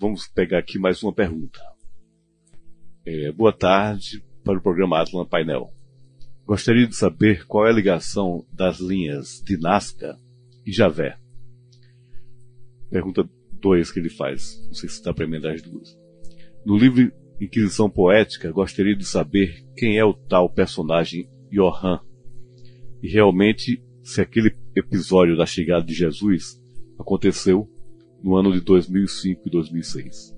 vamos pegar aqui mais uma pergunta. Boa tarde para o programa Atlan Painel. Gostaria de saber qual é a ligação das linhas de Nazca e Javé. Pergunta 2 que ele faz. Não sei se dá para emendar as duas. No livro Inquisição Poética, gostaria de saber quem é o tal personagem Johann. E realmente, se aquele episódio da chegada de Jesus aconteceu no ano de 2005 e 2006.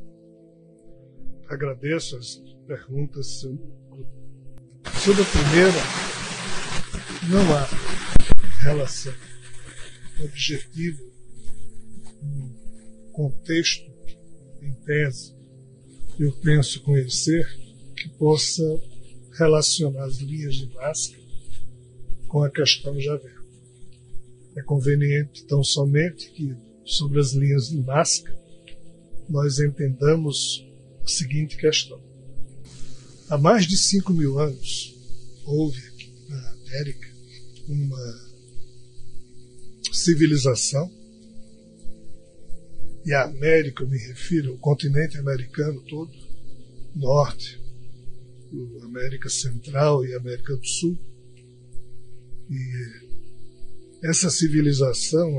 Agradeço as perguntas. Sobre a primeira, não há relação objetiva no contexto, em tese, eu penso conhecer, que possa relacionar as linhas de Nazca com a questão Javé. É conveniente, tão somente, que sobre as linhas de Nazca nós entendamos a seguinte questão. Há mais de 5.000 anos houve aqui na América uma civilização, e a América, eu me refiro ao continente americano todo, norte, América Central e América do Sul. E essa civilização,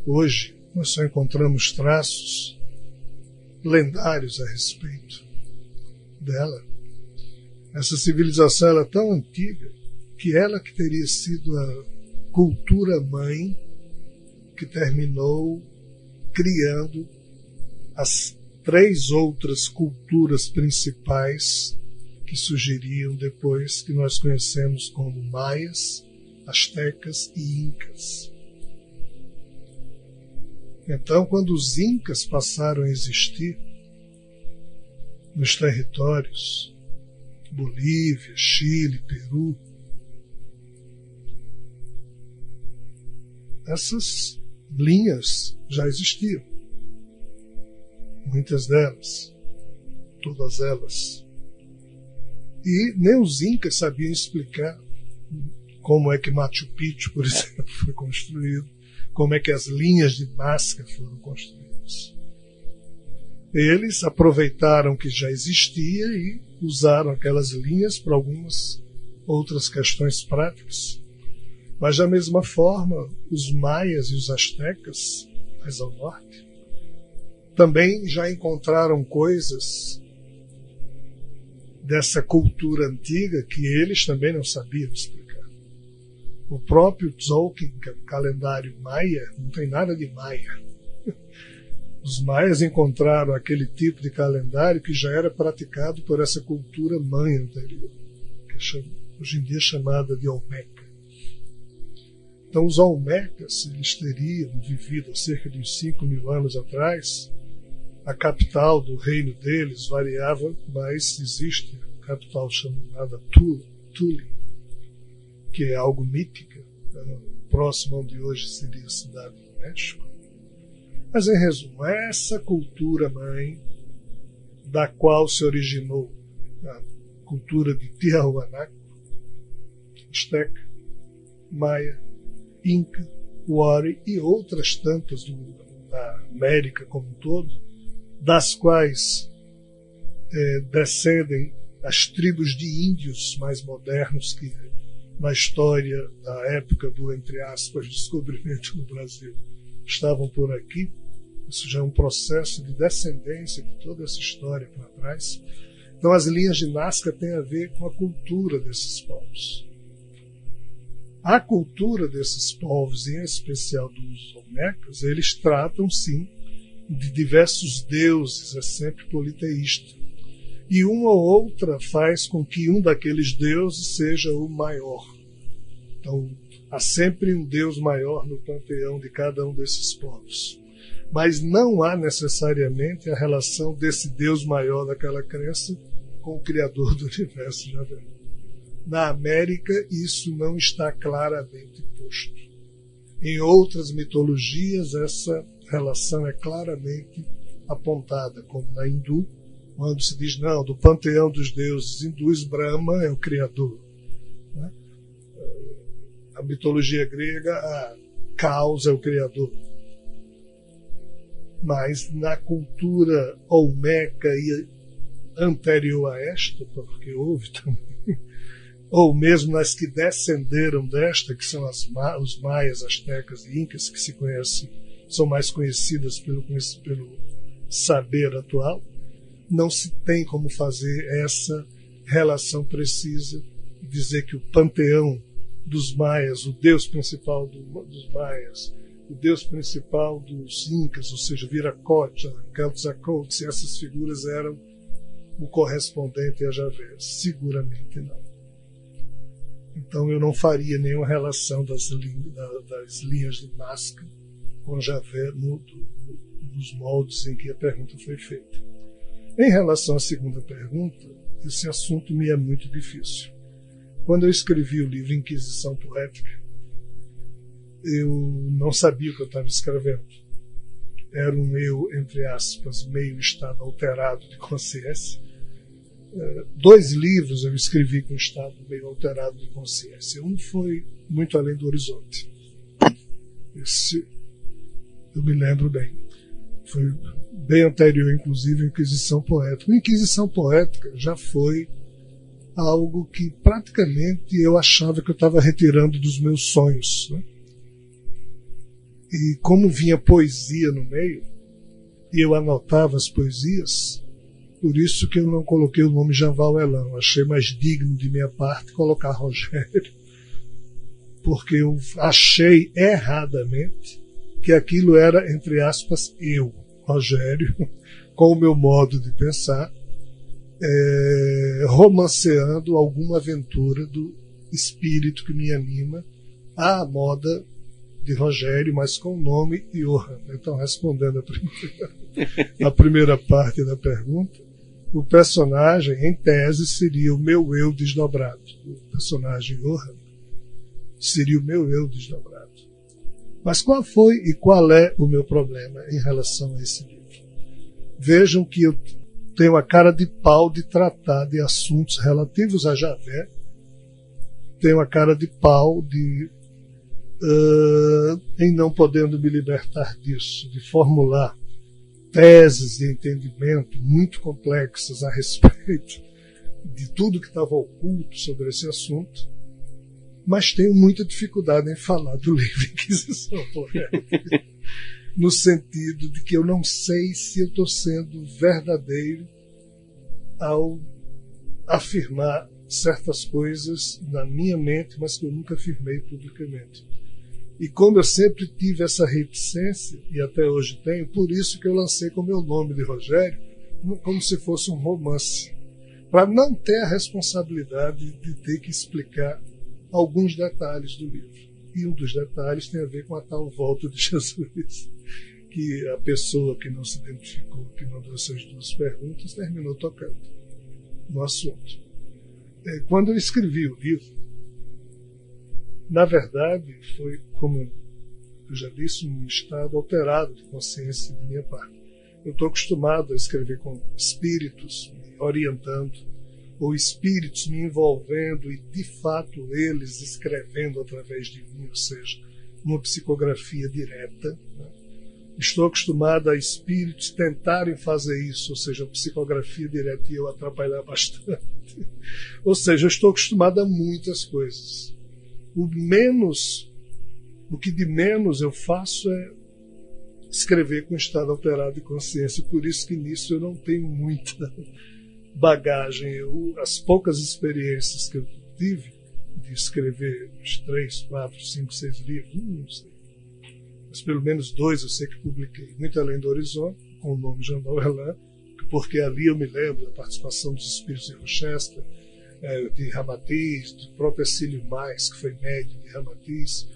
hoje, nós só encontramos traços lendários a respeito dela. Essa civilização é tão antiga que ela que teria sido a cultura mãe que terminou criando as 3 outras culturas principais que surgiriam depois, que nós conhecemos como maias, astecas e incas. Então, quando os incas passaram a existir nos territórios Bolívia, Chile, Peru, essas linhas já existiam. Muitas delas, todas elas. E nem os incas sabiam explicar como é que Machu Picchu, por exemplo, foi construído, como é que as linhas de Nazca foram construídas. Eles aproveitaram que já existia e usaram aquelas linhas para algumas outras questões práticas. Mas, da mesma forma, os maias e os astecas, mais ao norte, também já encontraram coisas dessa cultura antiga que eles também não sabiam explicar. O próprio Tzolk'in, que é o calendário maia, não tem nada de maia. Os maias encontraram aquele tipo de calendário que já era praticado por essa cultura mãe anterior, que é hoje em dia chamada de Olmeca. Então, os Olmecas, eles teriam vivido há cerca de 5.000 anos atrás. A capital do reino deles variava, mas existe a capital chamada Tule, que é algo mítica, próximo onde hoje seria a cidade do México. Mas, em resumo, essa cultura mãe, da qual se originou a cultura de Tiahuanaco, Azteca, Maia, Inca, Wari e outras tantas da América como um todo, das quais descendem as tribos de índios mais modernos que na história da época do, entre aspas, descobrimento no Brasil estavam por aqui. Isso já é um processo de descendência de toda essa história para trás. Então as linhas de Nazca têm a ver com a cultura desses povos. A cultura desses povos, em especial dos Olmecas, eles tratam, sim, de diversos deuses, é sempre politeísta. E uma ou outra faz com que um daqueles deuses seja o maior. Então, há sempre um deus maior no panteão de cada um desses povos. Mas não há necessariamente a relação desse deus maior daquela crença com o Criador do universo, já vem. Na América, isso não está claramente posto. Em outras mitologias, essa relação é claramente apontada, como na hindu, quando se diz, não, do panteão dos deuses hindus, Brahma é o Criador. Né? A mitologia grega, a Caos é o Criador. mas na cultura olmeca e anterior a esta, porque houve também, ou mesmo nas que descenderam desta, que são os maias, astecas e incas, que se conhecem, são mais conhecidas pelo saber atual, não se tem como fazer essa relação precisa, dizer que o panteão dos maias, o deus principal dos maias, o deus principal dos incas, ou seja, Viracocha, Quetzalcóatl, se essas figuras eram o correspondente a Javé. Seguramente não. Então eu não faria nenhuma relação das linhas de Nazca com Javé nos moldes em que a pergunta foi feita. Em relação à segunda pergunta, esse assunto me é muito difícil. Quando eu escrevi o livro Inquisição Poética, eu não sabia o que eu estava escrevendo. Era um eu, entre aspas, meio estado alterado de consciência. 2 livros eu escrevi com estado meio alterado de consciência. Um foi Muito Além do Horizonte. Esse eu me lembro bem. Foi bem anterior, inclusive, à Inquisição Poética. A Inquisição Poética já foi algo que praticamente eu achava que eu estava retirando dos meus sonhos, né? E como vinha poesia no meio, e eu anotava as poesias, por isso que eu não coloquei o nome Janval Elão. Achei mais digno de minha parte colocar Rogério, porque eu achei erradamente que aquilo era, entre aspas, eu, Rogério, com o meu modo de pensar, romanceando alguma aventura do espírito que me anima à moda de Rogério, mas com o nome Johann. Então, respondendo a primeira parte da pergunta, o personagem, em tese, seria o meu eu desdobrado. O personagem Johann seria o meu eu desdobrado. Mas qual foi e qual é o meu problema em relação a esse livro? Vejam que eu tenho a cara de pau de tratar de assuntos relativos a Javé, tenho a cara de pau em não podendo me libertar disso, de formular teses de entendimento muito complexas a respeito de tudo que estava oculto sobre esse assunto, mas tenho muita dificuldade em falar do livro Inquisição Poética, no sentido de que eu não sei se eu estou sendo verdadeiro ao afirmar certas coisas na minha mente, mas que eu nunca afirmei publicamente. E como eu sempre tive essa reticência, e até hoje tenho, por isso que eu lancei com o meu nome de Rogério, como se fosse um romance, para não ter a responsabilidade de ter que explicar alguns detalhes do livro. E um dos detalhes tem a ver com a tal volta de Jesus, que a pessoa que não se identificou, que mandou essas 2 perguntas, terminou tocando no assunto. Quando eu escrevi o livro, na verdade, foi, como eu já disse, um estado alterado de consciência de minha parte. Eu estou acostumado a escrever com espíritos me orientando, ou espíritos me envolvendo e, de fato, eles escrevendo através de mim, ou seja, uma psicografia direta, né? Estou acostumado a espíritos tentarem fazer isso, ou seja, psicografia direta, e eu atrapalhar bastante. Ou seja, eu estou acostumado a muitas coisas. O que de menos eu faço é escrever com estado alterado de consciência. Por isso que nisso eu não tenho muita bagagem. As poucas experiências que eu tive de escrever uns 3, 4, 5, 6 livros, não sei, mas pelo menos 2 eu sei que publiquei. Muito Além do Horizonte, com o nome Janval Elão, porque ali eu me lembro da participação dos espíritos de Rochester, de Ramatiz, do próprio Cecílio Mais, que foi médium de Ramatiz,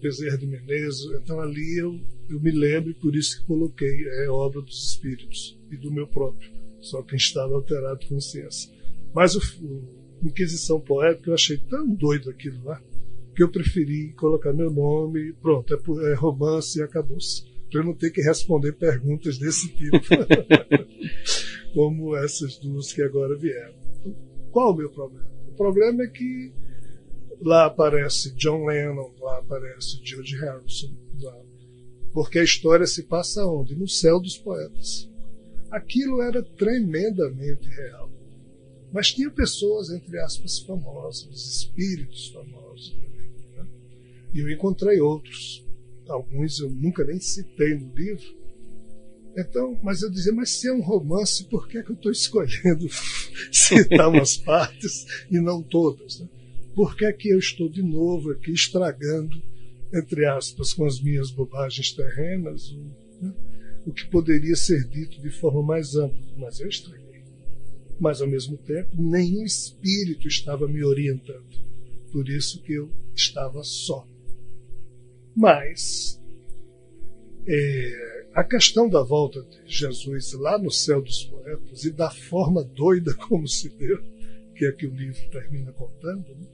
Bezerra de Menezes. Então ali eu me lembro, e por isso que coloquei obra dos espíritos e do meu próprio, só que em estado alterado de consciência. Mas o Inquisição Poética eu achei tão doido aquilo lá, que eu preferi colocar meu nome, pronto, é romance e acabou-se, para eu não ter que responder perguntas desse tipo, como essas 2 que agora vieram. Qual o meu problema? O problema é que lá aparece John Lennon, lá aparece George Harrison, lá Porque a história se passa onde? No céu dos poetas. Aquilo era tremendamente real. Mas tinha pessoas, entre aspas, famosas, espíritos famosos. Né? E eu encontrei outros. Alguns eu nunca nem citei no livro. Então, mas eu dizia, mas se é um romance, por que é que eu estou escolhendo citar umas partes e não todas? Né? Por que é que eu estou de novo aqui estragando, entre aspas, com as minhas bobagens terrenas, o que poderia ser dito de forma mais ampla? Mas eu estraguei. Mas, ao mesmo tempo, nenhum espírito estava me orientando. Por isso que eu estava só. Mas a questão da volta de Jesus lá no céu dos poetas e da forma doida como se deu, que é que o livro termina contando, né?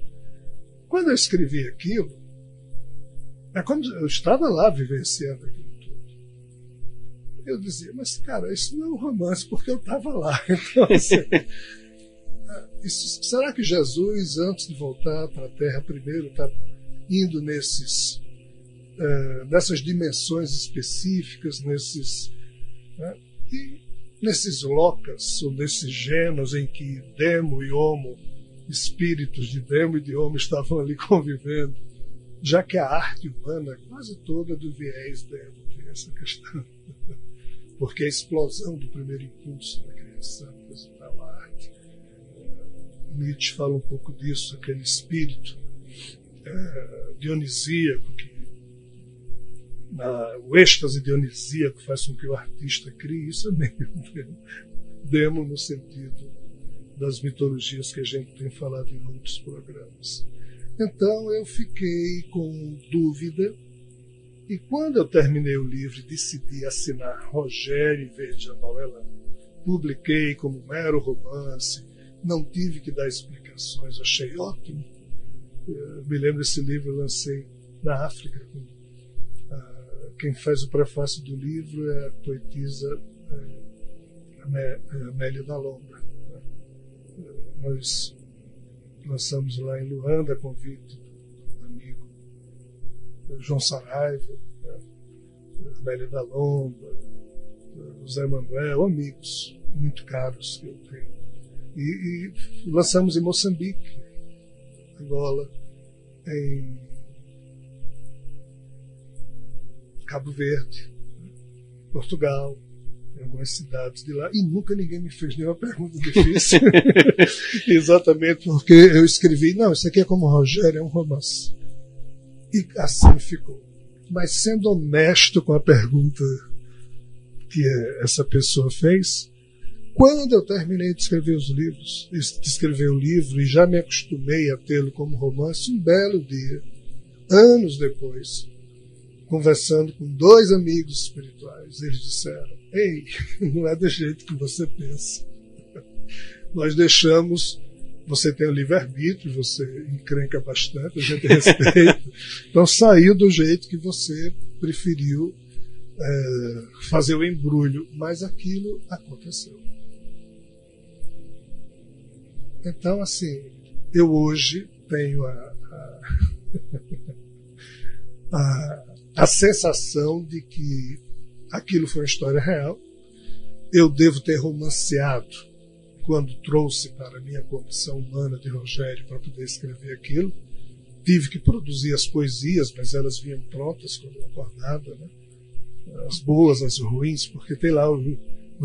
Quando eu escrevi aquilo, quando eu estava lá vivenciando aquilo tudo, eu dizia, mas cara, isso não é um romance, porque eu estava lá. Então, assim, será que Jesus, antes de voltar para a Terra, primeiro está indo nessas dimensões específicas, nesses locas, ou nesses genos em que Demo e Homo, espíritos de Demo e de Homo estavam ali convivendo, já que a arte humana é quase toda do viés Demo, tem essa questão. Porque a explosão do primeiro impulso da criação, da arte. Nietzsche fala um pouco disso, aquele espírito dionisíaco, o êxtase dionisíaco faz com que o artista crie. Isso é meio Demo no sentido das mitologias que a gente tem falado em outros programas. Então eu fiquei com dúvida, e quando eu terminei o livro e decidi assinar Rogério em vez de Javal Elan, publiquei como mero romance, não tive que dar explicações, achei ótimo. Eu me lembro desse livro, eu lancei na África. Quem faz o prefácio do livro é a poetisa Amélia da Lombra. Nós lançamos lá em Luanda, a convite do amigo João Saraiva, Amélia da Lombra, José Manuel, amigos muito caros que eu tenho. E lançamos em Moçambique, Angola, em Cabo Verde, Portugal, em algumas cidades de lá, e nunca ninguém me fez nenhuma pergunta difícil. Exatamente porque eu escrevi, não, isso aqui é como Rogério, é um romance. E assim ficou. Mas sendo honesto com a pergunta que essa pessoa fez, quando eu terminei de escrever o livro, e já me acostumei a tê-lo como romance, um belo dia, anos depois, conversando com dois amigos espirituais, eles disseram, ei, não é do jeito que você pensa. Nós deixamos, você tem o livre-arbítrio, você encrenca bastante, a gente respeita, então saiu do jeito que você preferiu fazer o embrulho, mas aquilo aconteceu. Então, assim, eu hoje tenho a sensação de que aquilo foi uma história real. Eu devo ter romanceado quando trouxe para a minha condição humana de Rogério para poder escrever aquilo. Tive que produzir as poesias, mas elas vinham prontas quando eu acordava, né? As boas, as ruins, porque tem lá o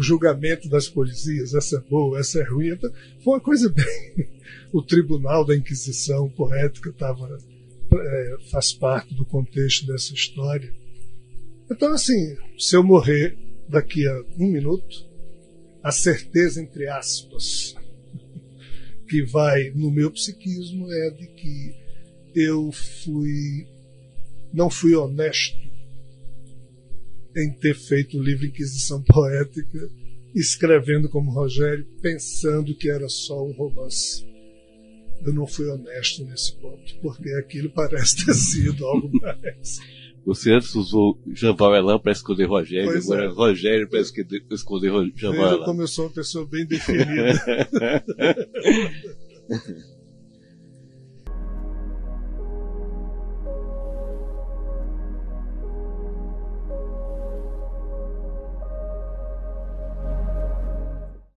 julgamento das poesias, essa é boa, essa é ruim. Então, foi uma coisa bem... O Tribunal da Inquisição Poética faz parte do contexto dessa história. Então, assim, se eu morrer daqui a 1 minuto, a certeza, entre aspas, que vai no meu psiquismo é de que eu não fui honesto em ter feito o livro Inquisição Poética, escrevendo como Rogério, pensando que era só um romance. Eu não fui honesto nesse ponto, porque aquilo parece ter sido algo mais. Você antes usou Javal Elan para esconder Rogério, pois agora Rogério para esconder Javal Elan. Como eu sou uma pessoa bem definida.